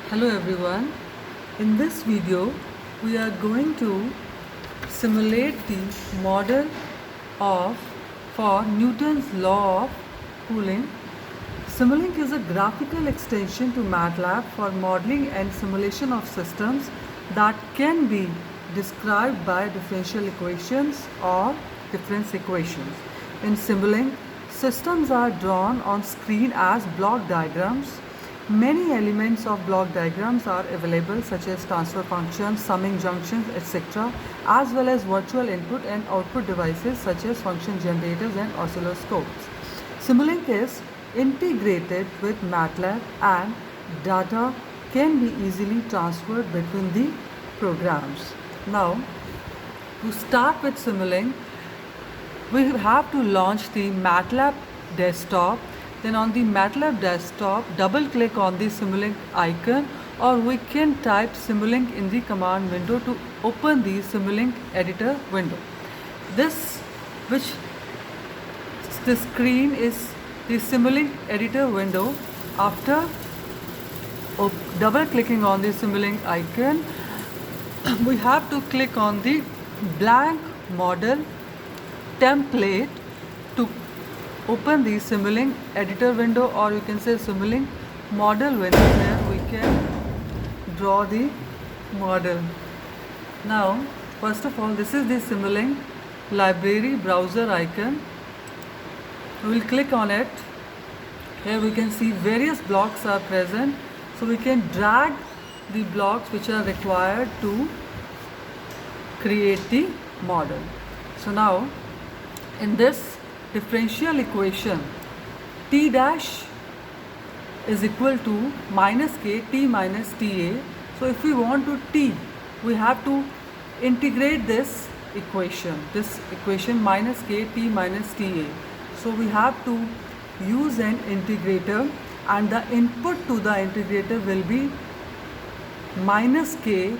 Hello everyone. In this video, we are going to simulate the model of for Newton's law of cooling. Simulink is a graphical extension to MATLAB for modeling and simulation of systems that can be described by differential equations or difference equations. In Simulink, systems are drawn on screen as block diagrams. Many elements of block diagrams are available, such as transfer functions, summing junctions, etc., as well as virtual input and output devices such as function generators and oscilloscopes. Simulink is integrated with MATLAB and data can be easily transferred between the programs. Now, to start with Simulink, we have to launch the MATLAB desktop. Then on the MATLAB desktop, double click on the Simulink icon, or we can type Simulink in the command window to open the Simulink editor window. The screen is the Simulink editor window. After double clicking on the Simulink icon, we have to click on the blank model template to open the Simulink editor window, or you can say Simulink model window, where we can draw the model. Now, first of all, this is the Simulink library browser icon. We will click on it. Here we can see various blocks are present, so we can drag the blocks which are required to create the model. So now, in this differential equation, T dash is equal to minus K T minus TA. So if we want to T, we have to integrate this equation minus K T minus TA. So we have to use an integrator, and the input to the integrator will be minus K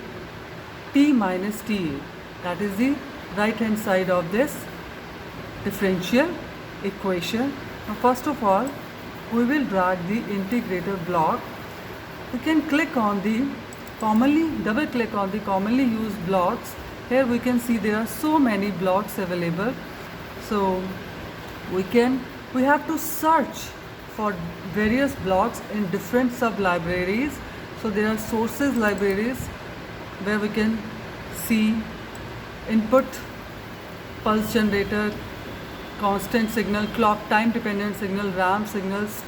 T minus TA. That is the right hand side of this differential equation. Now, first of all, we will drag the integrator block. We can click on the double click on the commonly used blocks. Here we can see there are so many blocks available. So we have to search for various blocks in different sub libraries. So there are sources libraries where we can see input, pulse generator, constant signal, clock, time dependent signal, RAM signals.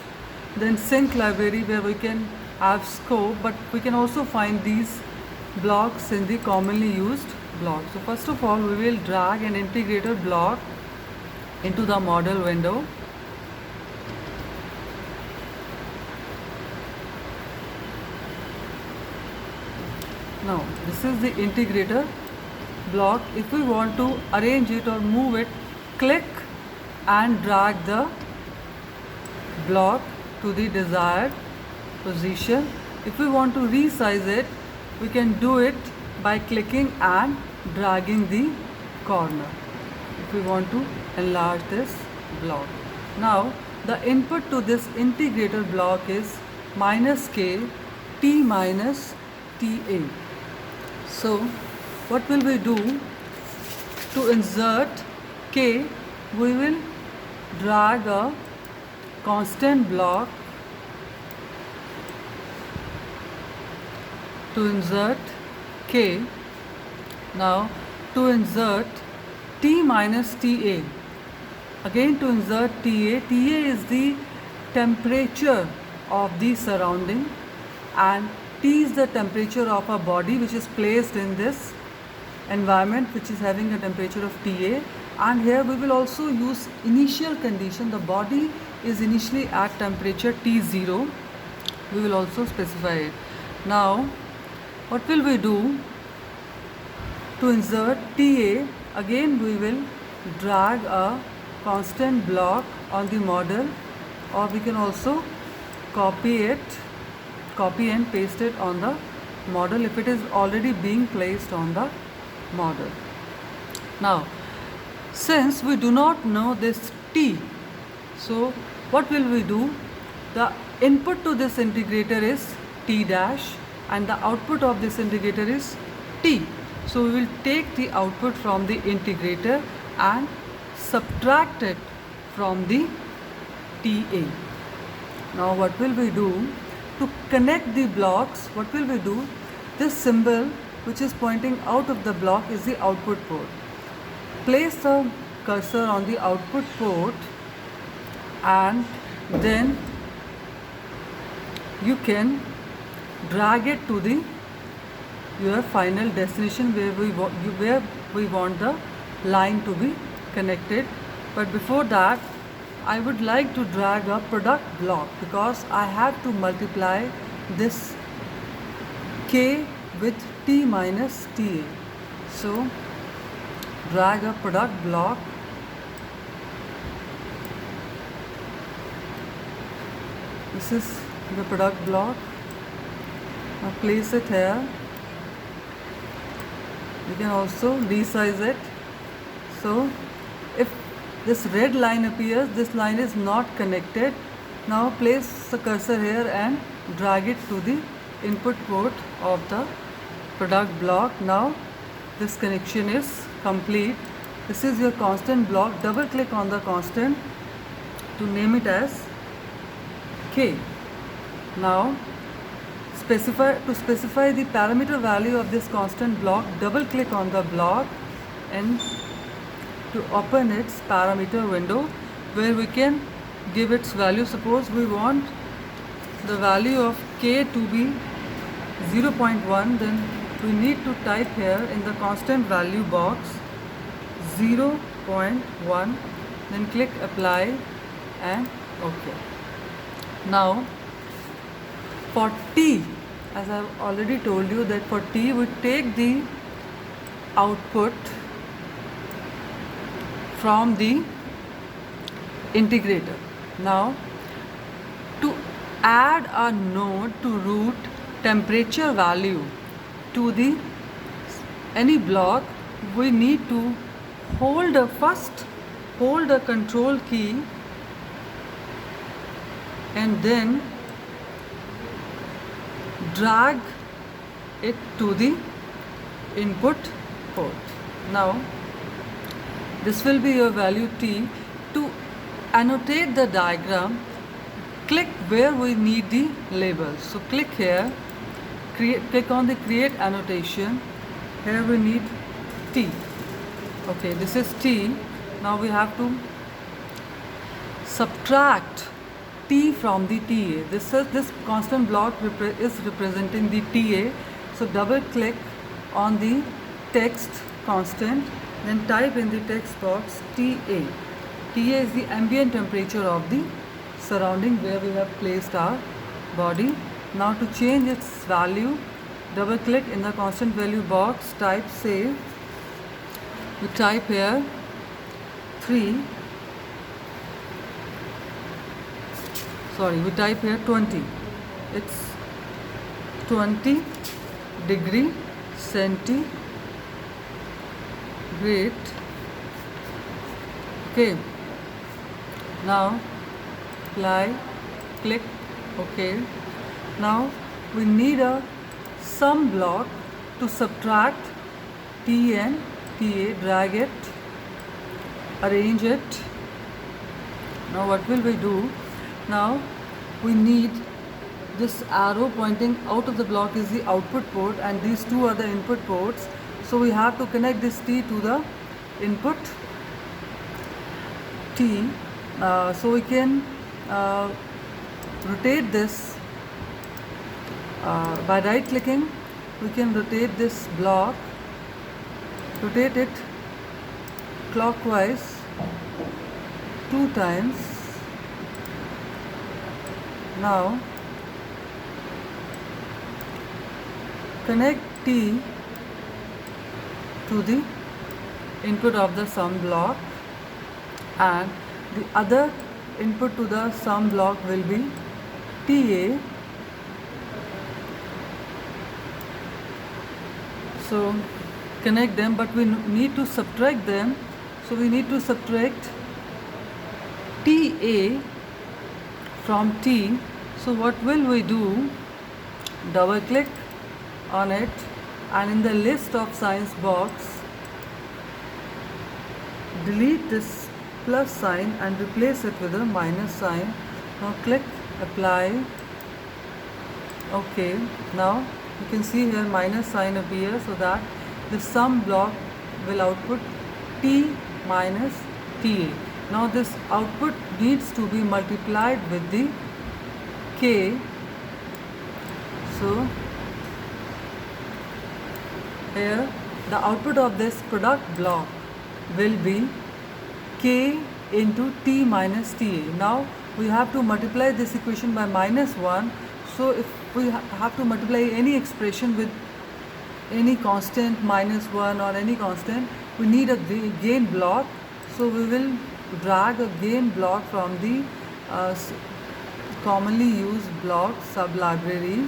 Then sync library, where we can have scope, but we can also find these blocks in the commonly used blocks. So first of all, we will drag an integrator block into the model window. Now this is the integrator block. If we want to arrange it or move it, click and drag the block to the desired position. If we want to resize it, we can do it by clicking and dragging the corner if we want to enlarge this block. Now the input to this integrator block is minus K T minus TA. So what will we do? To insert K, we will drag a constant block to insert K. Now to insert T minus TA, again to insert TA. TA is the temperature of the surrounding, and T is the temperature of a body which is placed in this environment which is having a temperature of TA. And here we will also use initial condition. The body is initially at temperature T0. We will also specify it. Now what will we do? To insert TA, again we will drag a constant block on the model, or we can also copy and paste it on the model if it is already being placed on the model. Now, since we do not know this T, so what will we do? The input to this integrator is T dash, and the output of this integrator is T. So we will take the output from the integrator and subtract it from the TA. Now what will we do? To connect the blocks, what will we do? This symbol which is pointing out of the block is the output port. Place the cursor on the output port and then you can drag it to the your final destination where we want the line to be connected. But before that, I would like to drag a product block because I have to multiply this K with T minus TA. So drag a product block. This is the product block. Now place it here. You can also resize it. So if this red line appears, this line is not connected. Now place the cursor here and drag it to the input port of the product block. Now this connection is complete. This is your constant block. Double click on the constant to name it as K. Now specify the parameter value of this constant block, double click on the block and to open its parameter window where we can give its value. Suppose we want the value of K to be 0.1, then we need to type here in the constant value box 0.1, then click apply and OK. Now for T, as I have already told you that for T we take the output from the integrator. Now to add a node to route temperature value to the any block, we need to hold a control key and then drag it to the input port. Now this will be your value T. To annotate the diagram, click where we need the labels. So click here, click on the create annotation. Here we need T. Okay, this is T. Now we have to subtract T from the TA. This constant block is representing the TA. So double click on the text constant, then type in the text box TA. TA is the ambient temperature of the surrounding where we have placed our body. Now to change its value, double click in the constant value box, type save. We type here 20. It's 20 degree centigrade. Okay. Now apply, click OK. Now we need a sum block to subtract T and TA. Drag it, arrange it. Now what will we do? Now we need this arrow pointing out of the block is the output port and these two are the input ports. So we have to connect this T to the input T. So we can rotate this by right clicking. We can rotate this block, rotate it clockwise 2 times. Now connect T to the input of the sum block and the other input to the sum block will be TA. So connect them, but we need to subtract them. So we need to subtract TA from T. So what will we do? Double click on it, and in the list of signs box, delete this plus sign and replace it with a minus sign. Now click apply. Okay, now you can see here minus sign appears, so that the sum block will output T minus TA. Now this output needs to be multiplied with the K. So here the output of this product block will be K into T minus TA. Now we have to multiply this equation by minus 1. So if we have to multiply any expression with any constant minus 1 or any constant, we need a gain block. So we will drag a gain block from the commonly used block sub-library.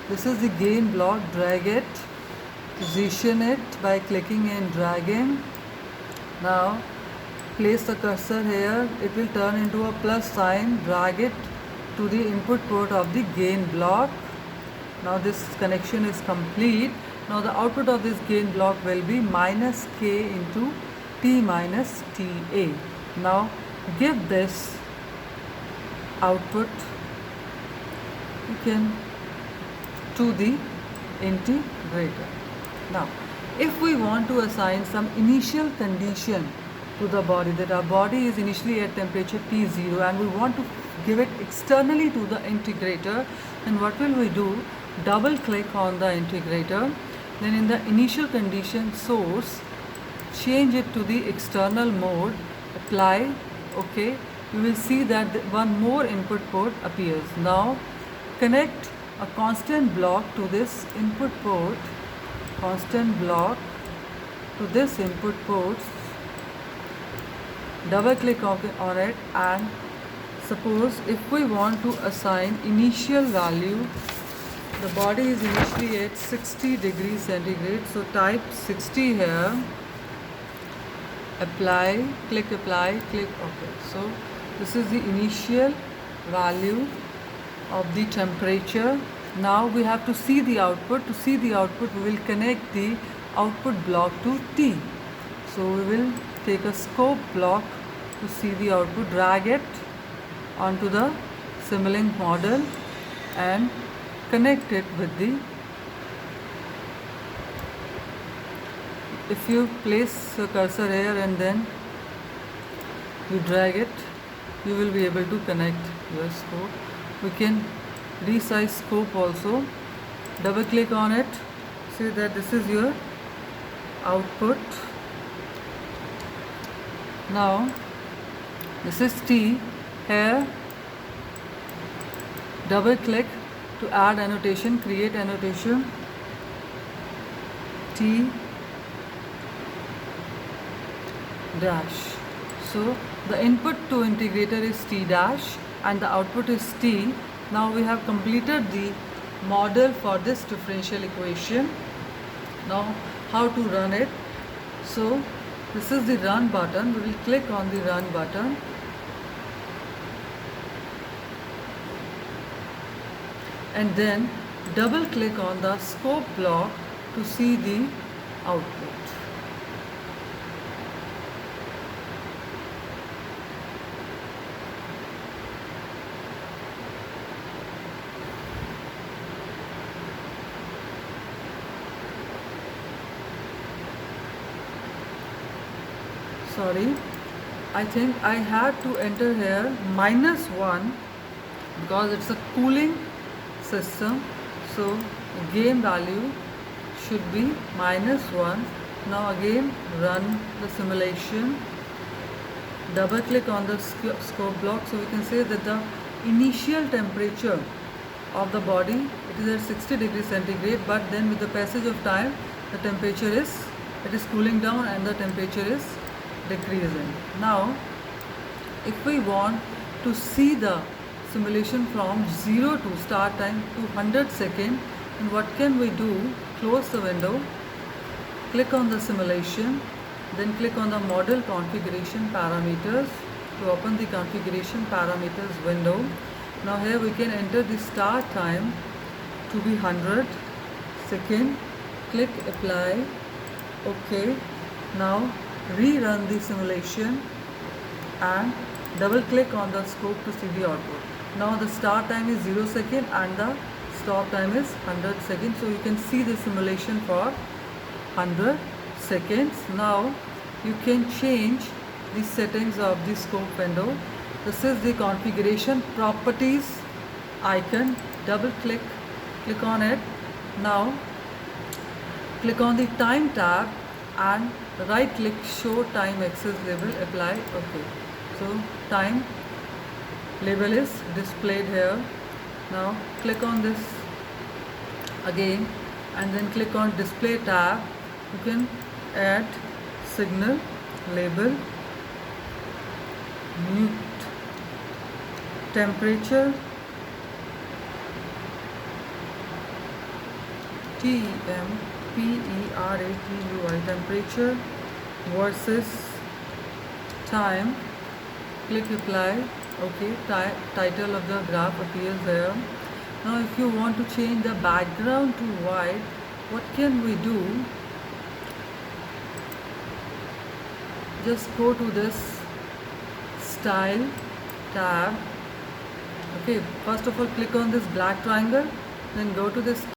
This is the gain block. Drag it, position it by clicking and dragging. Now place the cursor here, it will turn into a plus sign. Drag it to the input port of the gain block. Now this connection is complete. Now the output of this gain block will be minus K into T minus TA. Now give this output to the integrator. Now if we want to assign some initial condition to the body, that our body is initially at temperature T0 and we want to give it externally to the integrator, then what will we do? Double click on the integrator, then in the initial condition source, change it to the external mode, apply. Okay, you will see that one more input port appears. Now connect a constant block to this input port, constant block to this input port, double click on it, and suppose if we want to assign initial value, the body is initially at 60 degrees centigrade, so type 60 here, apply, click OK. So this is the initial value of the temperature. Now we have to see the output. To see the output, we will connect the output block to T. So we will take a scope block to see the output, drag it onto the Simulink model and connect it with the, if you place a cursor here and then you drag it, you will be able to connect your scope. We can resize scope also. Double click on it, see that this is your output. Now this is T. Here double click to add annotation, create annotation, T dash. So the input to integrator is T dash and the output is T. Now we have completed the model for this differential equation. Now how to run it? So this is the run button. We will click on the run button. And then double click on the scope block to see the output. Sorry, I think I had to enter here -1 because it's a cooling system, so gain value should be -1. Now again run the simulation, double click on the scope block, so we can say that the initial temperature of the body, it is at 60 degrees centigrade, but then with the passage of time the temperature is cooling down and the temperature is decreasing. Now if we want to see the simulation from 0 to start time to 100 seconds, and what can we do? Close the window, click on the simulation, then click on the model configuration parameters to open the configuration parameters window. Now here we can enter the start time to be 100 second, click apply. OK. Now rerun the simulation and double click on the scope to see the output. Now the start time is 0 second and the stop time is 100 seconds. So you can see the simulation for 100 seconds. Now you can change the settings of the scope window. This is the configuration properties icon. Double click on it. Now click on the time tab and right click show time axis label, apply. OK. So time label is displayed here. Now click on this again and then click on display tab. You can add signal label, mute temperature, TEMPERATUI, temperature versus time. Click apply. OK. Title of the graph appears there. Now if you want to change the background to white, what can we do? Just go to this style tab. OK. First of all, click on this black triangle, then go to this